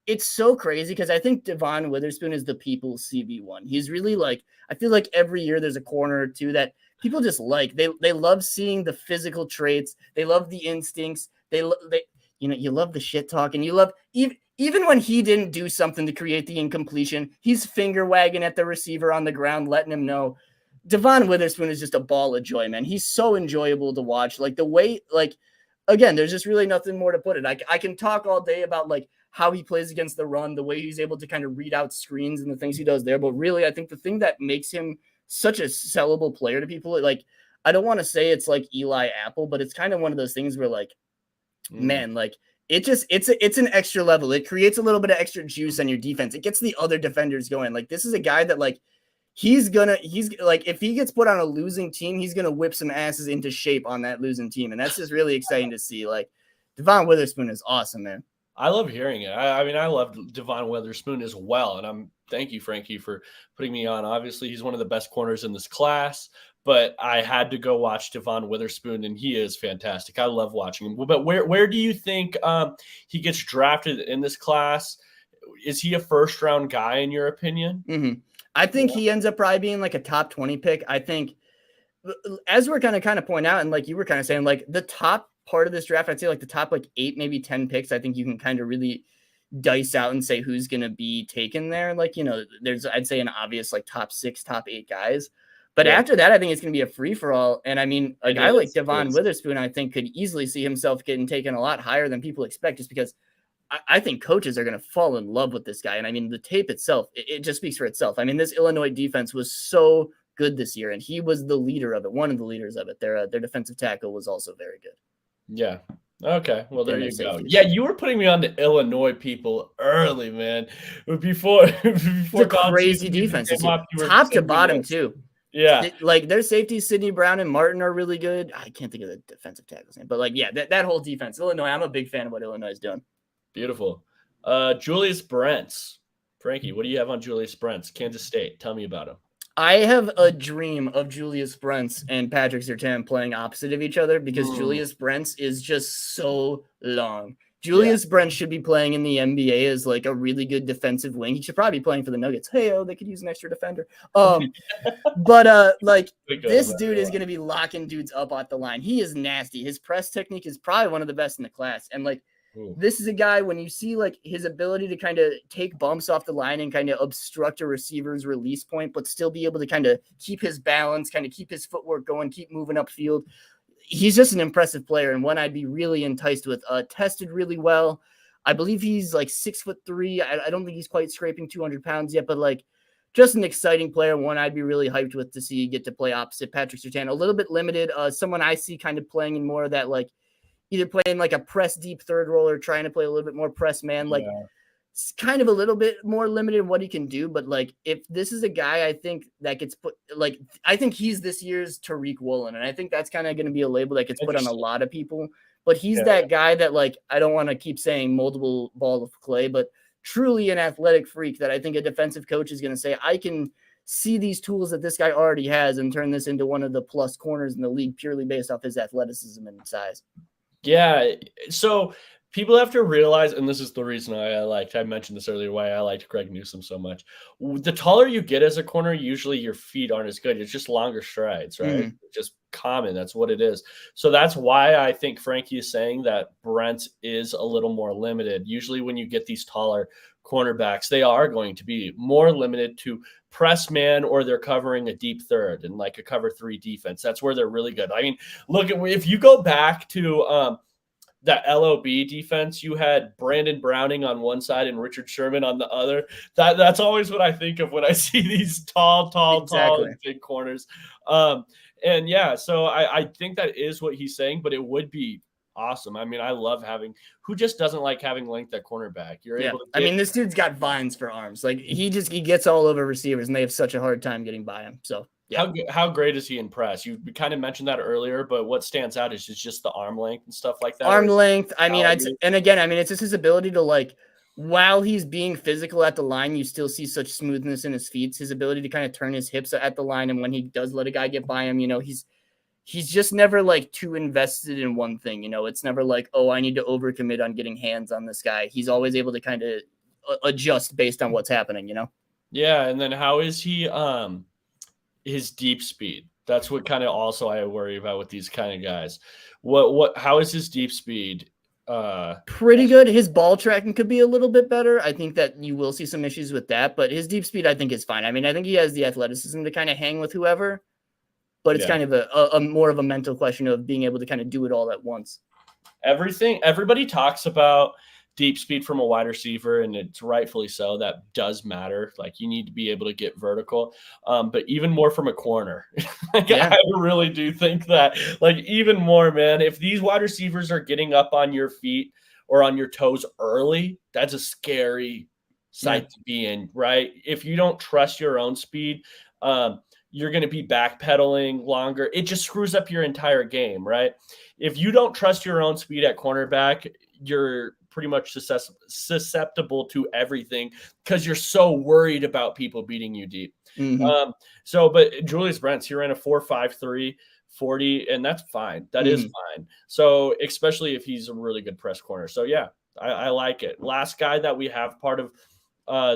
It's so crazy because I think Devon Witherspoon is the people's CB1. He's really like, I feel like every year there's a corner or two that people just like. They love seeing the physical traits. They love the instincts. You love the shit talking. You love even when he didn't do something to create the incompletion, he's finger wagging at the receiver on the ground, letting him know. Devon Witherspoon is just a ball of joy, man. He's so enjoyable to watch. Like, the way, like, again, there's just really nothing more to put it. I can talk all day about like how he plays against the run, the way he's able to kind of read out screens and the things he does there. But really, I think the thing that makes him such a sellable player to people, like, I don't want to say it's like Eli Apple, but it's kind of one of those things where like, man, like it's an extra level. It creates a little bit of extra juice on your defense. It gets the other defenders going. Like, this is a guy that like he's like, if he gets put on a losing team, he's gonna whip some asses into shape on that losing team, and that's just really exciting to see. Like, Devon Witherspoon is awesome, man. I love hearing it. I mean, I love Devon Witherspoon as well, and thank you, Frankie, for putting me on. Obviously, he's one of the best corners in this class, but I had to go watch Devon Witherspoon, and he is fantastic. I love watching him. But where do you think he gets drafted in this class? Is he a first round guy in your opinion? Mm-hmm. I think he ends up probably being like a top 20 pick. I think, as we're going to kind of point out, and like you were kind of saying, like the top part of this draft, I'd say like the top like 8, maybe 10 picks, I think you can kind of really dice out and say who's going to be taken there. Like, there's, I'd say, an obvious like top 6, top 8 guys. But after that, I think it's going to be a free-for-all. And I mean, a guy like Devon Witherspoon, I think, could easily see himself getting taken a lot higher than people expect, just because I think coaches are going to fall in love with this guy. And I mean, the tape itself, it just speaks for itself. I mean, this Illinois defense was so good this year, and he was the leader of it, one of the leaders of it. Their defensive tackle was also very good. Yeah. Okay. Well, there you go. Yeah, you were putting me on the Illinois people early, man. Before the crazy defense, top to bottom too. Yeah. Like their safeties, Sidney Brown and Martin, are really good. I can't think of the defensive tackle's name, but like, yeah, that whole defense, Illinois, I'm a big fan of what Illinois is doing. Beautiful. Julius Brents. Frankie, what do you have on Julius Brents? Kansas State. Tell me about him. I have a dream of Julius Brents and Patrick Surtain playing opposite of each other, because Julius Brents is just so long. Julius Brents should be playing in the NBA as like a really good defensive wing. He should probably be playing for the Nuggets. Hey, they could use an extra defender. But like this dude is going to be locking dudes up at the line. He is nasty. His press technique is probably one of the best in the class. And like, this is a guy, when you see like his ability to kind of take bumps off the line and kind of obstruct a receiver's release point, but still be able to kind of keep his balance, kind of keep his footwork going, keep moving upfield. He's just an impressive player, and one I'd be really enticed with. Tested really well. I believe he's like 6'3". I don't think he's quite scraping 200 pounds yet, but like just an exciting player, one I'd be really hyped with to see get to play opposite Patrick Surtain. A little bit limited. Someone I see kind of playing in more of that, like either playing like a press deep third role or trying to play a little bit more press man. Like it's kind of a little bit more limited in what he can do. But like, if this is a guy, I think that gets put, like, I think he's this year's Tariq Woolen. And I think that's kind of going to be a label that gets put on a lot of people. But he's that guy that, like, I don't want to keep saying moldable ball of clay, but truly an athletic freak that I think a defensive coach is going to say, I can see these tools that this guy already has and turn this into one of the plus corners in the league purely based off his athleticism and size. Yeah. So people have to realize, and this is the reason I mentioned this earlier, why I liked Greg Newsome so much. The taller you get as a corner, usually your feet aren't as good. It's just longer strides, right? Mm-hmm. Just common. That's what it is. So that's why I think Frankie is saying that Brent is a little more limited. Usually when you get these taller cornerbacks, they are going to be more limited to press man, or they're covering a deep third and like a cover 3 defense. That's where they're really good. I mean, look, if you go back to that LOB defense, you had Brandon Browning on one side and Richard Sherman on the other. That's always what I think of when I see these tall and big corners. And yeah, so I think that is what he's saying, but it would be awesome. I mean, I love having, who just doesn't like having length at cornerback? You're able to I mean, this dude's got vines for arms. Like he gets all over receivers and they have such a hard time getting by him. So yeah. How great is he in press? You kind of mentioned that earlier, but what stands out is just the arm length and stuff like that. Arm length. I mean, and again, I mean, it's just his ability to, like, while he's being physical at the line, you still see such smoothness in his feet. His ability to kind of turn his hips at the line, and when he does let a guy get by him, you know, he's just never like too invested in one thing. You know, it's never like, oh, I need to overcommit on getting hands on this guy. He's always able to kind of adjust based on what's happening. You know. Yeah, and then how is he? His deep speed. That's what kind of also I worry about with these kind of guys. How is his deep speed? Pretty good. His ball tracking could be a little bit better. I think that you will see some issues with that, but his deep speed, I think, is fine. I mean, I think he has the athleticism to kind of hang with whoever, but it's kind of a more of a mental question of being able to kind of do it all at once. Everybody talks about deep speed from a wide receiver, and it's rightfully so. That does matter. Like, you need to be able to get vertical, but even more from a corner. I really do think that, like, even more, man, if these wide receivers are getting up on your feet or on your toes early, that's a scary sight to be in, right? If you don't trust your own speed, You're going to be backpedaling longer. It just screws up your entire game, right? If you don't trust your own speed at cornerback, you're pretty much susceptible to everything because you're so worried about people beating you deep. Mm-hmm. But Julius Brents, he ran a 4.53 40, and that's fine. That is fine. So especially if he's a really good press corner. So yeah, I like it. Last guy that we have part of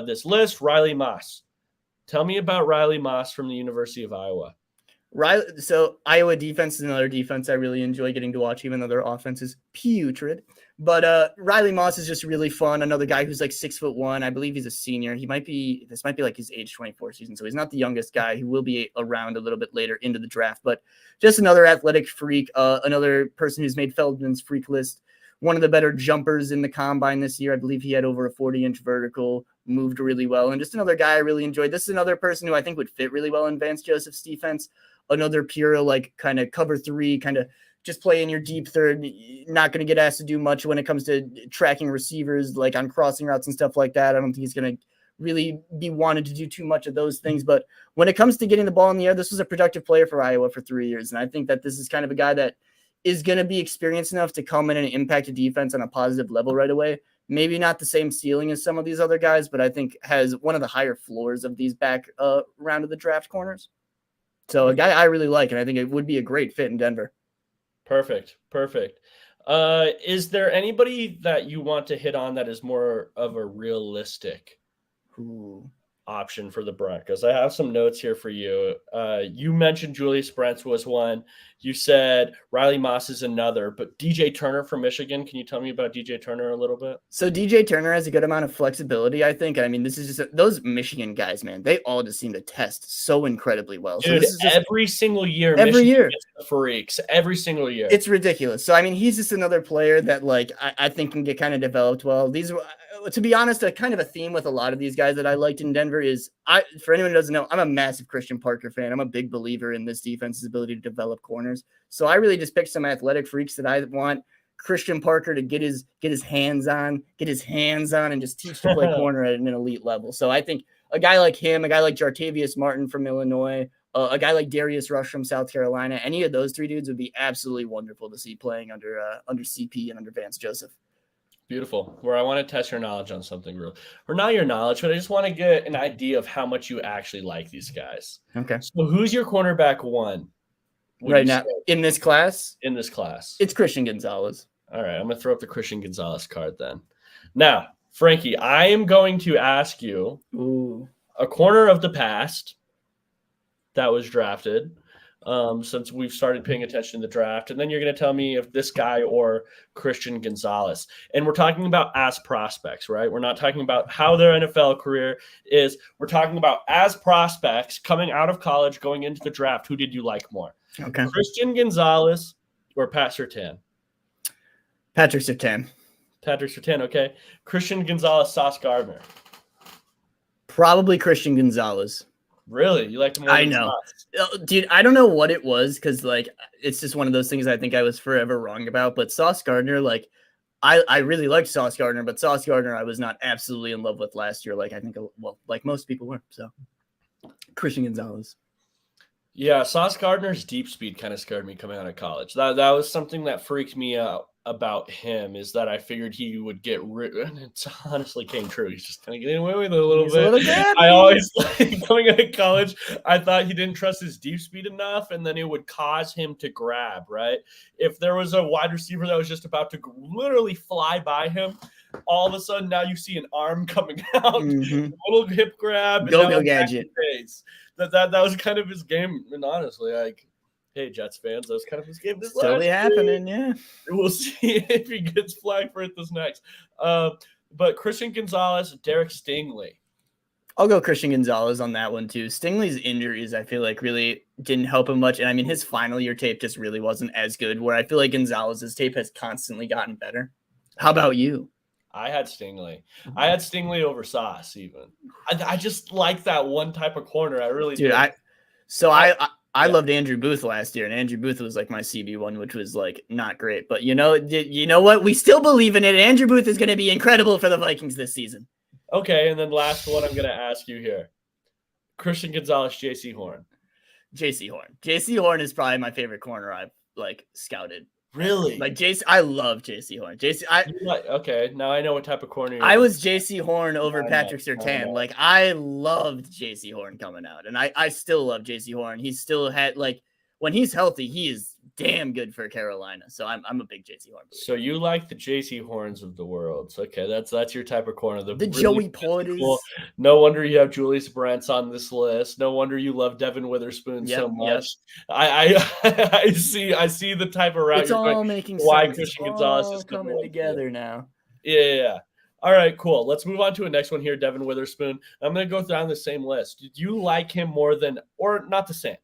this list, Riley Moss. Tell me about Riley Moss from the University of Iowa. So Iowa defense is another defense I really enjoy getting to watch, even though their offense is putrid. But Riley Moss is just really fun. Another guy who's like 6'1". I believe he's a senior. This might be like his age 24 season. So he's not the youngest guy. He will be around a little bit later into the draft, but just another athletic freak, another person who's made Feldman's freak list. One of the better jumpers in the combine this year. I believe he had over a 40-inch vertical, moved really well. And just another guy I really enjoyed. This is another person who I think would fit really well in Vance Joseph's defense. Another pure, like kind of cover three, kind of just play in your deep third, not going to get asked to do much when it comes to tracking receivers, like on crossing routes and stuff like that. I don't think he's going to really be wanted to do too much of those things. But when it comes to getting the ball in the air, this was a productive player for Iowa for 3 years. And I think that this is kind of a guy that is going to be experienced enough to come in and impact a defense on a positive level right away. Maybe not the same ceiling as some of these other guys, but I think has one of the higher floors of these back round of the draft corners. So a guy I really like, and I think it would be a great fit in Denver. Perfect. Is there anybody that you want to hit on that is more of a realistic option for the Broncos? I have some notes here for you. You mentioned Julius Brents was one. You said Riley Moss is another, but DJ Turner from Michigan. Can you tell me about DJ Turner a little bit? So DJ Turner has a good amount of flexibility, I think. I mean, this is just those Michigan guys, man. They all just seem to test so incredibly well. Dude, so this is just, every single year, every Michigan year, gets freaks. Every single year, it's ridiculous. So I mean, he's just another player that like I think can get kind of developed well. These, to be honest, a kind of a theme with a lot of these guys that I liked in Denver is for anyone who doesn't know, I'm a massive Christian Parker fan. I'm a big believer in this defense's ability to develop corners. So I really just picked some athletic freaks that I want Christian Parker to get his hands on, and just teach to play corner at an elite level. So I think a guy like him, a guy like Jartavius Martin from Illinois, a guy like Darius Rush from South Carolina, any of those three dudes would be absolutely wonderful to see playing under CP and under Vance Joseph. Beautiful. Where I want to test your knowledge on something or not your knowledge, but I just want to get an idea of how much you actually like these guys. Okay. So who's your cornerback one? Right now in this class? In this class. It's Christian Gonzalez. All right. I'm going to throw up the Christian Gonzalez card then. Now, Frankie, I am going to ask you a corner of the past that was drafted since we've started paying attention to the draft. And then you're going to tell me if this guy or Christian Gonzalez. And we're talking about as prospects, right? We're not talking about how their NFL career is. We're talking about as prospects coming out of college, going into the draft. Who did you like more? Okay. Christian Gonzalez or Pat Surtain? Patrick Surtain. Okay. Christian Gonzalez, Sauce Gardner. Probably Christian Gonzalez. Really? You liked him more? I know. Dude, I don't know what it was because, like, it's just one of those things I think I was forever wrong about. But Sauce Gardner, like, I really liked Sauce Gardner, but Sauce Gardner I was not absolutely in love with last year. Like, I think, well, like most people were. So, Christian Gonzalez. Yeah, Sauce Gardner's deep speed kind of scared me coming out of college. That was something that freaked me out about him, is that I figured he would get and it honestly came true. He's just kind of getting away with it a little bit. I always, coming out of college, I thought he didn't trust his deep speed enough, and then it would cause him to grab, right? If there was a wide receiver that was just about to literally fly by him, all of a sudden now you see an arm coming out, a little hip grab, go gadget. That was kind of his game, and honestly, like, hey, Jets fans, that was kind of his game. It's totally happening, yeah. We'll see if he gets flagged for it this next. But Christian Gonzalez, Derek Stingley. I'll go Christian Gonzalez on that one, too. Stingley's injuries, I feel like, really didn't help him much. And, I mean, his final year tape just really wasn't as good, where I feel like Gonzalez's tape has constantly gotten better. How about you? I had Stingley. I had Stingley over Sauce, even. I just like that one type of corner. I really do. I loved Andrew Booth last year, and Andrew Booth was like my CB1, which was like not great. But you know what? We still believe in it. Andrew Booth is going to be incredible for the Vikings this season. Okay, and then last one I'm going to ask you here. Christian Gonzalez, J.C. Horn. J.C. Horn. J.C. Horn is probably my favorite corner I've scouted. Really? Like I love J.C. Horn. Okay, now I know what type of corner I was J.C. Horn over Patrick I Surtain. know. Like I loved J.C. Horn coming out, and I still love J.C. Horn. He still had when he's healthy, he is damn good for Carolina. So I'm a big J.C. Horn believer. So you like the J.C. Horns of the world. Okay, that's your type of corner. The really Joey Porters. No wonder you have Julius Brents on this list. No wonder you love Devin Witherspoon so much. Yep. I see the type of route it's you're all going. making Why sense. Christian Gonzalez is coming together now. Yeah. All right, cool. Let's move on to a next one here, Devin Witherspoon. I'm going to go down the same list. Did you like him more than, or not the same?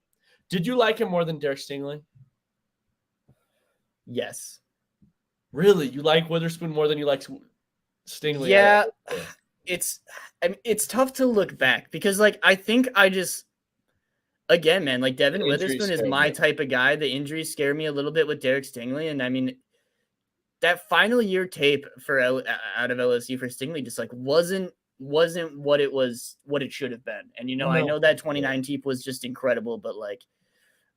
Did you like him more than Derek Stingley? Yes. Really? You like Witherspoon more than you like Stingley? Yeah. It's tough to look back because I think again, man, Devin Witherspoon is my type of guy. The injuries scare me a little bit with Derek Stingley. And that final year tape out of LSU for Stingley just wasn't what it should have been. And I know that 2019 was just incredible, but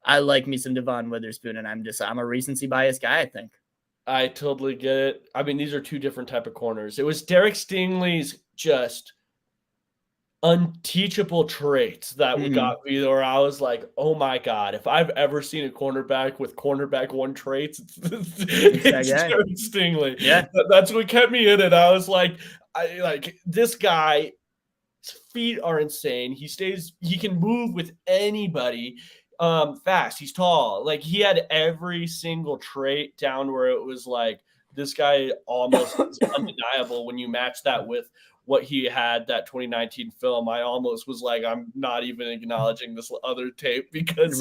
I like me some Devon Witherspoon, and I'm a recency bias guy, I think. I totally get it. These are two different type of corners. It was Derek Stingley's just unteachable traits that got me there. I was like, oh my God, if I've ever seen a cornerback with cornerback one traits, it's Derek Stingley. Yeah. That's what kept me in it. I was like, this guy, his feet are insane. He can move with anybody. Fast. He's tall. He had every single trait down where it was this guy almost is undeniable when you match that with what he had that 2019 film. I almost was I'm not even acknowledging this other tape because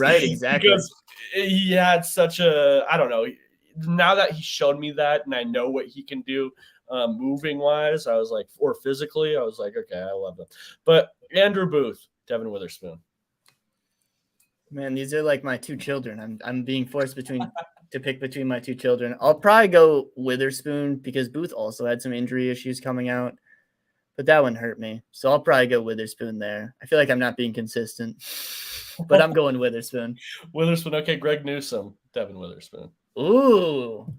he had such a, I don't know. Now that he showed me that and I know what he can do moving wise, I was or physically, I was okay, I love him. But Andrew Booth, Devin Witherspoon. Man, these are my two children. I'm being forced to pick between my two children. I'll probably go Witherspoon because Booth also had some injury issues coming out, but that one hurt me. So I'll probably go Witherspoon there. I feel like I'm not being consistent, but I'm going Witherspoon. Witherspoon. Okay, Greg Newsome, Devin Witherspoon. Ooh.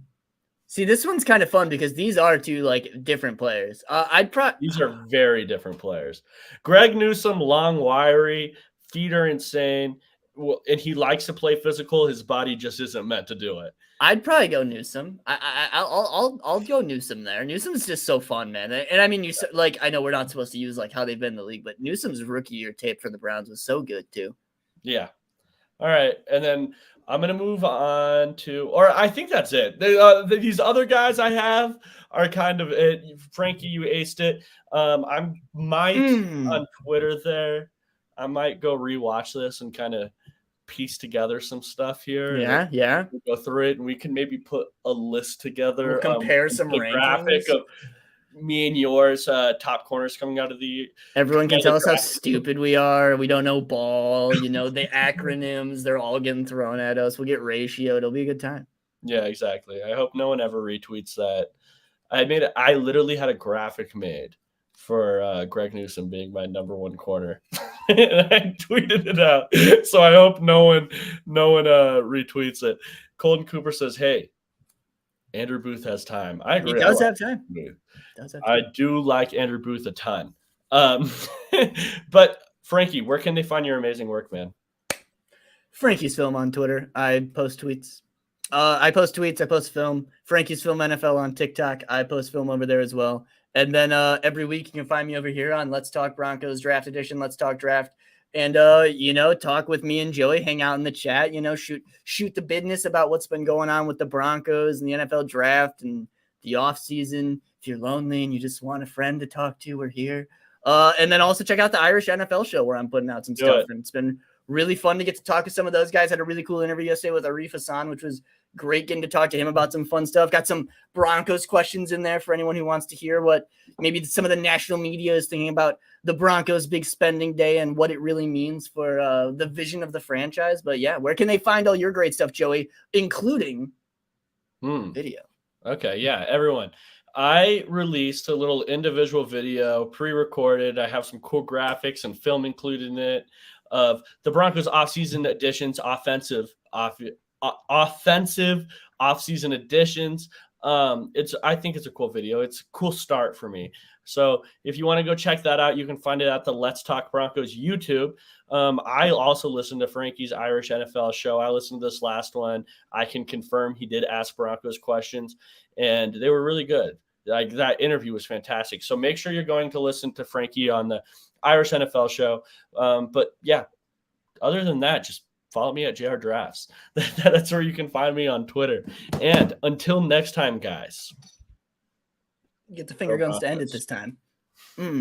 See, this one's kind of fun because these are two different players. These are very different players. Greg Newsome, long, wiry, feet are insane. Well, and he likes to play physical. His body just isn't meant to do it. I'd probably go Newsome. I'll go Newsome there. Newsome's just so fun, man. And I know we're not supposed to use how they've been in the league, but Newsome's rookie year tape for the Browns was so good too. Yeah. All right, and then I'm gonna move on to, or I think that's it. These other guys I have are kind of it. Frankie, you aced it. I might on Twitter there. I might go rewatch this and kind of piece together some stuff here. Yeah. We'll go through it and we can maybe put a list together. We'll compare some rankings. Graphic of me and yours top corners coming out of the. Everyone can tell us how stupid we are. We don't know ball. The acronyms, they're all getting thrown at us. We'll get ratio. It'll be a good time. Yeah, exactly. I hope no one ever retweets that. I literally had a graphic made for Greg Newsome being my number one corner. And I tweeted it out. So I hope no one retweets it. Colton Cooper says, hey, Andrew Booth has time. I agree. He does have time. I do like Andrew Booth a ton. But Frankie, where can they find your amazing work, man? Frankie's Film on Twitter. I post tweets. I post film. Frankie's Film NFL on TikTok. I post film over there as well. And then every week you can find me over here on Let's Talk Broncos Draft Edition, Let's Talk Draft. And, talk with me and Joey, hang out in the chat, shoot the business about what's been going on with the Broncos and the NFL draft and the off season. If you're lonely and you just want a friend to talk to, we're here. And then also check out the Irish NFL show where I'm putting out some stuff. And it's been really fun to get to talk to some of those guys. Had a really cool interview yesterday with Arif Hassan, which was great getting to talk to him about some fun stuff. Got some Broncos questions in there for anyone who wants to hear what maybe some of the national media is thinking about the Broncos' big spending day and what it really means for the vision of the franchise. But yeah, where can they find all your great stuff, Joey, including video? Okay, yeah, everyone. I released a little individual video pre-recorded. I have some cool graphics and film included in it of the Broncos offseason additions, offensive offseason additions. I think it's a cool video. It's a cool start for me. So if you want to go check that out, you can find it at the Let's Talk Broncos YouTube. I also listened to Frankie's Irish NFL show. I listened to this last one. I can confirm he did ask Broncos questions, and they were really good. Like, that interview was fantastic. So make sure you're going to listen to Frankie on the Irish NFL show. But yeah, other than that, just follow me at JR Drafts. That's where you can find me on Twitter. And until next time, guys. Get the finger guns to end it this time.